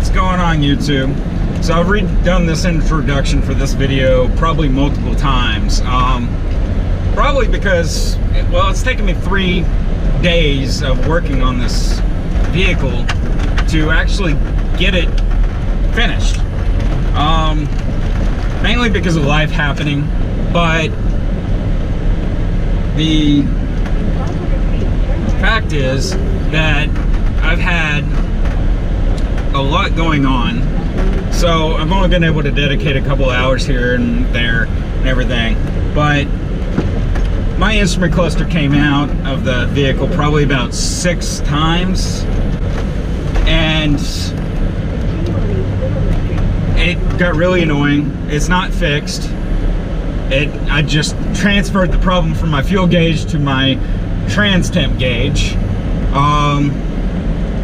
What's going on, YouTube? So I've redone this introduction for this video probably multiple times. Probably because, well, it's taken me 3 days of working on this vehicle to actually get it finished. Mainly because of life happening, but the fact is that I've had a lot going on, so I've only been able to dedicate a couple hours here and there and everything. But my instrument cluster came out of the vehicle probably about 6 times, and it got really annoying. It's not fixed. I just transferred the problem from my fuel gauge to my trans temp gauge.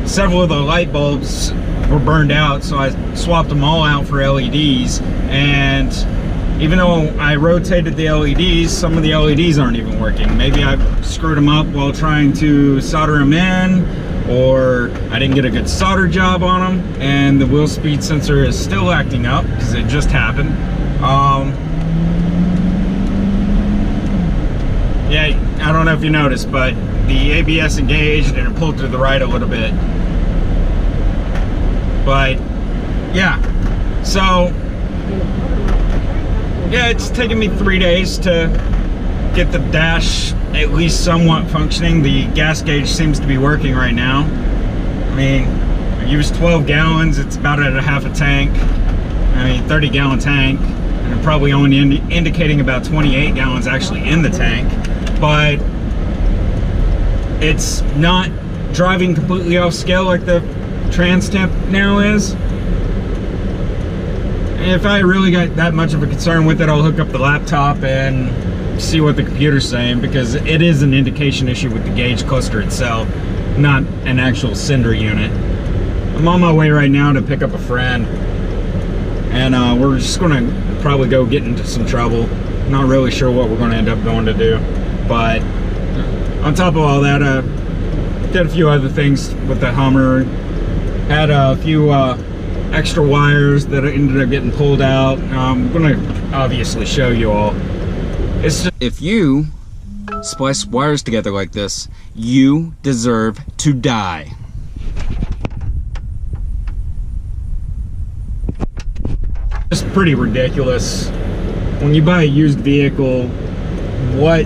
Several of the light bulbs were burned out, so I swapped them all out for LEDs, and even though I rotated the LEDs, some of the LEDs aren't even working. Maybe I screwed them up while trying to solder them in, or I didn't get a good solder job on them, and the wheel speed sensor is still acting up because it just happened. Yeah, I don't know if you noticed, but the ABS engaged and it pulled to the right a little bit. But yeah, so yeah, it's taken me 3 days to get the dash at least somewhat functioning. The gas gauge seems to be working right now. I mean, I used 12 gallons, it's about at a half a tank. I mean, 30-gallon tank, and I'm probably only indicating about 28 gallons actually in the tank. But it's not driving completely off scale like the trans temp now is. If I really got that much of a concern with it, I'll hook up the laptop and see what the computer's saying, because it is an indication issue with the gauge cluster itself, not an actual sender unit. I'm on my way right now to pick up a friend, and we're just gonna probably go get into some trouble. Not really sure what we're gonna end up going to do, but on top of all that, did a few other things with the Hummer. Had a few extra wires that ended up getting pulled out. I'm gonna obviously show you all. It's just, if you splice wires together like this, you deserve to die. It's pretty ridiculous when you buy a used vehicle what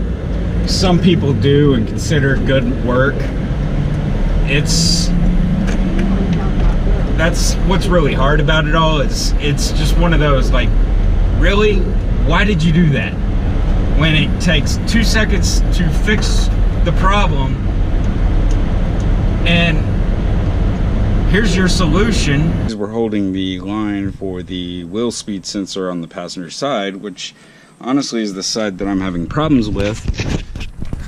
some people do and consider good work. That's what's really hard about it all. It's just one of those, like, really? Why did you do that? When it takes 2 seconds to fix the problem, and here's your solution. We're holding the line for the wheel speed sensor on the passenger side, which honestly is the side that I'm having problems with.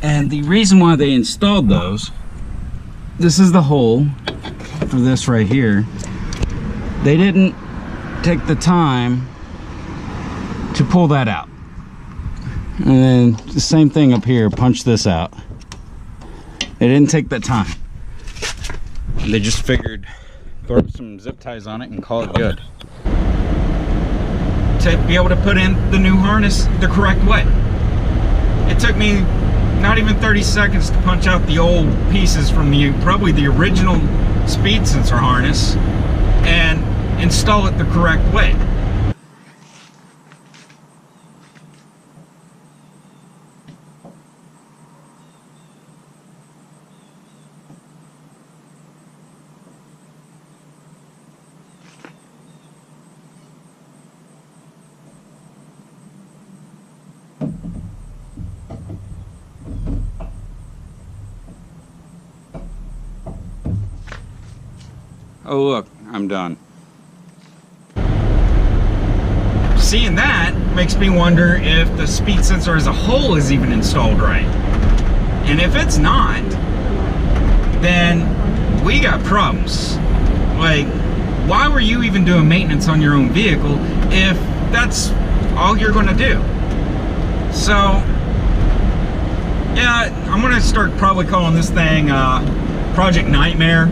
And the reason why they installed those, this is the hole for this right here. They didn't take the time to pull that out. And then the same thing up here, punch this out. They didn't take that time. They just figured throw some zip ties on it and call it good. To be able to put in the new harness the correct way. It took me not even 30 seconds to punch out the old pieces from probably the original speed sensor harness and install it the correct way. Oh look, I'm done. Seeing that makes me wonder if the speed sensor as a whole is even installed right. And if it's not, then we got problems. Like, why were you even doing maintenance on your own vehicle if that's all you're gonna do? So, yeah, I'm gonna start probably calling this thing Project Nightmare.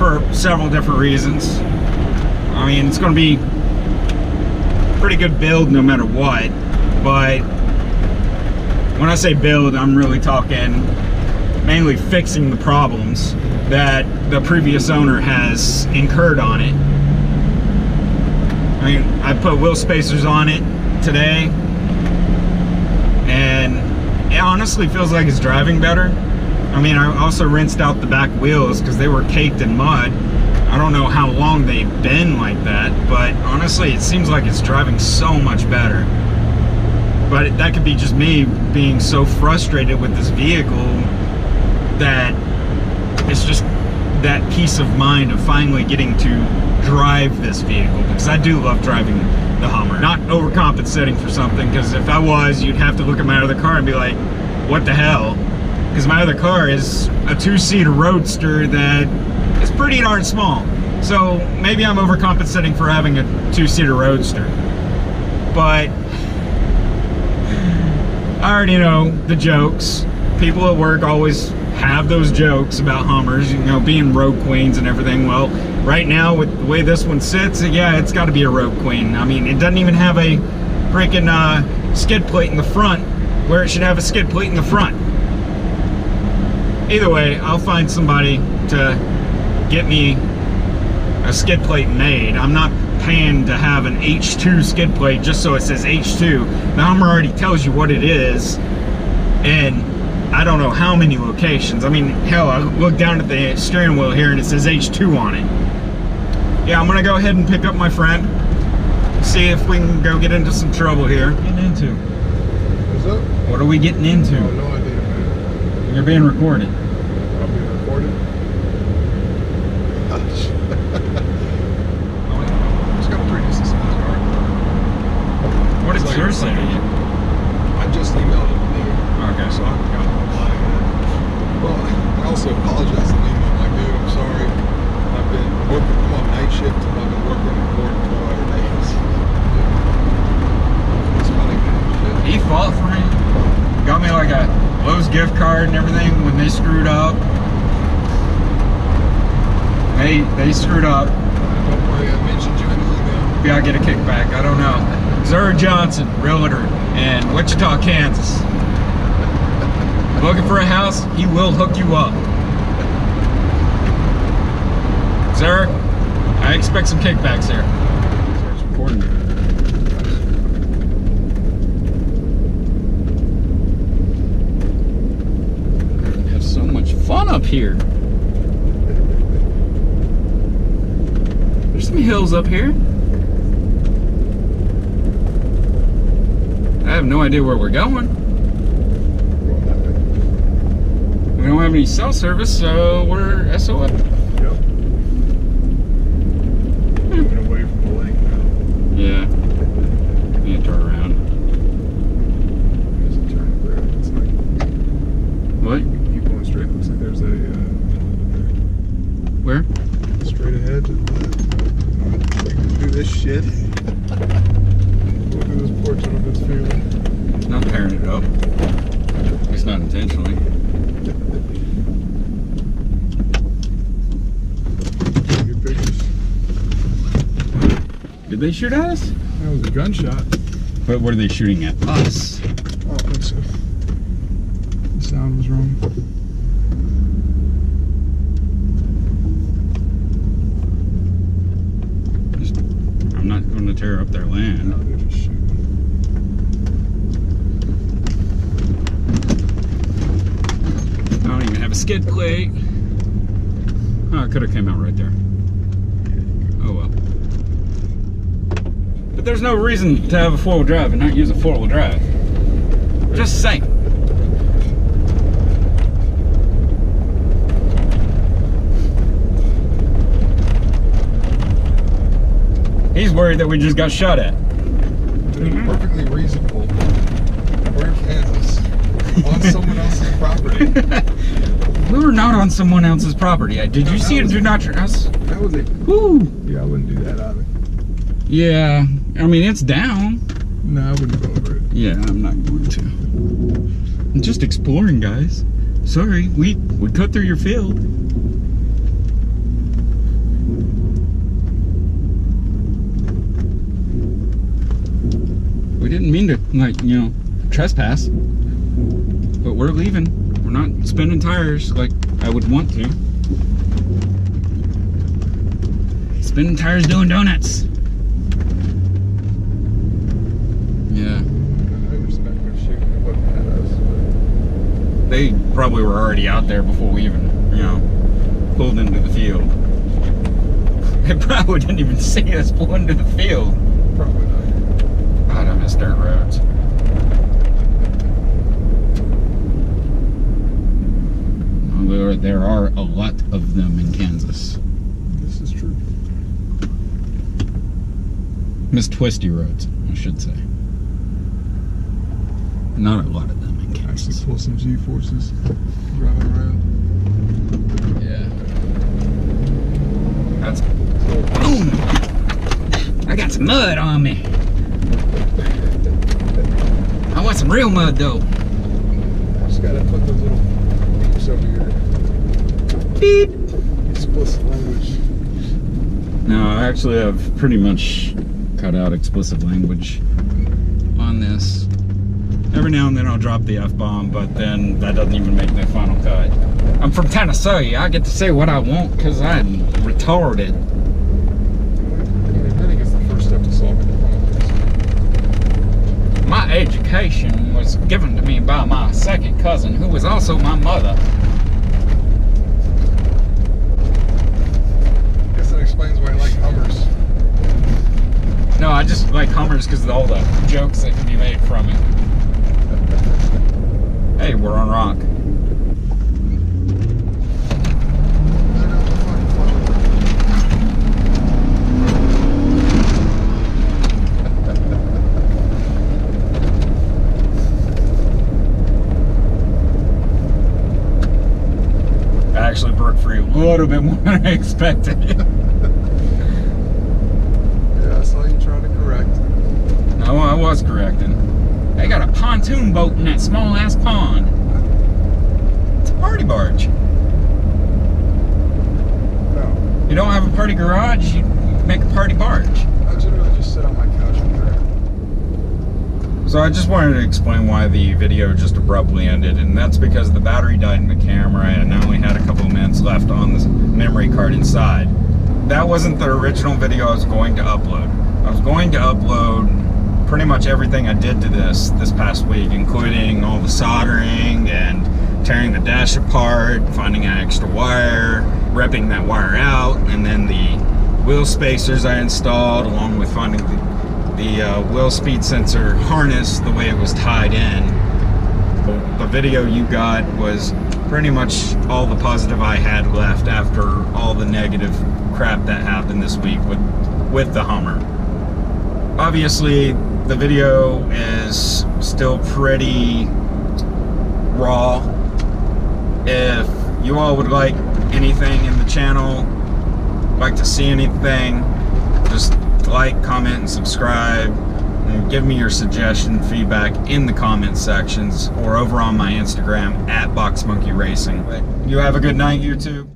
for several different reasons. I mean, it's going to be pretty good build no matter what, but when I say build, I'm really talking mainly fixing the problems that the previous owner has incurred on it. I mean, I put wheel spacers on it today, and it honestly feels like it's driving better. I mean, I also rinsed out the back wheels because they were caked in mud. I don't know how long they've been like that, but honestly, it seems like it's driving so much better. But that could be just me being so frustrated with this vehicle that it's just that peace of mind of finally getting to drive this vehicle, because I do love driving the Hummer. Not overcompensating for something, because if I was, you'd have to look at my other car and be like, what the hell? Because my other car is a 2-seater Roadster that is pretty darn small. So maybe I'm overcompensating for having a 2-seater Roadster. But I already know the jokes. People at work always have those jokes about Hummers, you know, being road queens and everything. Well, right now with the way this one sits, yeah, it's got to be a road queen. I mean, it doesn't even have a freaking skid plate in the front where it should have a skid plate in the front. Either way, I'll find somebody to get me a skid plate made. I'm not paying to have an H2 skid plate just so it says H2. The Hummer already tells you what it is, and I don't know how many locations. I mean, hell, I look down at the steering wheel here and it says H2 on it. Yeah, I'm gonna go ahead and pick up my friend, see if we can go get into some trouble here. Getting into? What's up? What are we getting into? Oh, no idea, man. You're being recorded. I'll be recorded? Just got a pretty decent size car. What did yours say to you? I just emailed it to me. Okay. So I forgot to reply to it. Well, I also apologize to Lima. I'm like, dude, I'm sorry. I've been working, I'm on night shift, and I've been working more than 12-hour days. It's funny, man. Shit. He fought for me. Got me like a Lowe's gift card and everything when they screwed up. They screwed up. Don't worry, I mentioned you in the email. Maybe I'll get a kickback. I don't know. Zer Johnson, realtor in Wichita, Kansas. Looking for a house? He will hook you up. Sir, I expect some kickbacks here. Starts recording. We have so much fun up here. There's some hills up here. I have no idea where we're going. We don't have any cell service, so we're SOL. Yep. Moving away from the lake now. Yeah. We need to turn around. There's a turn there. It's like, What? keep going straight. Looks like there's a Where? straight ahead to the left. We can do this shit. Look at this porch of this feeling. Not tearing it up. At least not intentionally. Good pictures. Did they shoot at us? That was a gunshot. But what are they shooting at? Us. I don't think so. The sound was wrong. I'm not going to tear up their land. No, they're just shooting. I don't even have a skid plate. Oh, it could have came out right there. Oh well. But there's no reason to have a 4-wheel drive and not use a 4-wheel drive. Just saying. He's worried that we just got shot at. Dude, perfectly reasonable. We're in Kansas. On someone else's property. We were not on someone else's property. Did you see it? Do not trespass. That was it. Woo! Yeah, I wouldn't do that either. Yeah, I mean it's down. No, I wouldn't go over it. Yeah, I'm not going to. I'm just exploring, guys. Sorry, we cut through your field. didn't mean to, like, you know, trespass. But we're leaving. We're not spinning tires like I would want to. Spinning tires doing donuts. Yeah. I respect their shooting looking at us. They probably were already out there before we even, you know, pulled into the field. They probably didn't even see us pull into the field. Probably not. God, I miss dirt roads. Well, there are a lot of them in Kansas. This is true. Miss twisty roads, I should say. Not a lot of them in Kansas. Actually pull some G-forces driving around. Yeah. That's... Boom! I got some mud on me. I want some real mud though. Just gotta put those little beeps over here. Beep! Explicit language. No, I actually have pretty much cut out explicit language on this. Every now and then I'll drop the F-bomb, but then that doesn't even make the final cut. I'm from Tennessee. I get to say what I want because I'm retarded. Admitting is the first step to solving the problem. My education was given to me by my second cousin, who was also my mother. I guess that explains why I like Hummers. No, I just like Hummers because of all the jokes that can be made from it. Hey, we're on rock. I actually broke free a little bit more than I expected. Yeah, I saw you trying to correct. No, I was correcting. They got a pontoon boat in that small ass pond. It's a party barge. No. You don't have a party garage, you make a party barge. I generally just sit on my couch and drink. So I just wanted to explain why the video just abruptly ended, and that's because the battery died in the camera and I only had a couple of minutes left on the memory card inside. That wasn't the original video I was going to upload. I was going to upload pretty much everything I did to this past week, including all the soldering and tearing the dash apart, finding an extra wire, ripping that wire out, and then the wheel spacers I installed, along with finding the wheel speed sensor harness, the way it was tied in. The video you got was pretty much all the positive I had left after all the negative crap that happened this week with the Hummer. Obviously, the video is still pretty raw. If you all would like anything in the channel, like to see anything, just like, comment, and subscribe, and give me your suggestion, feedback in the comment sections or over on my Instagram @BoxMonkeyRacing. You have a good night, YouTube.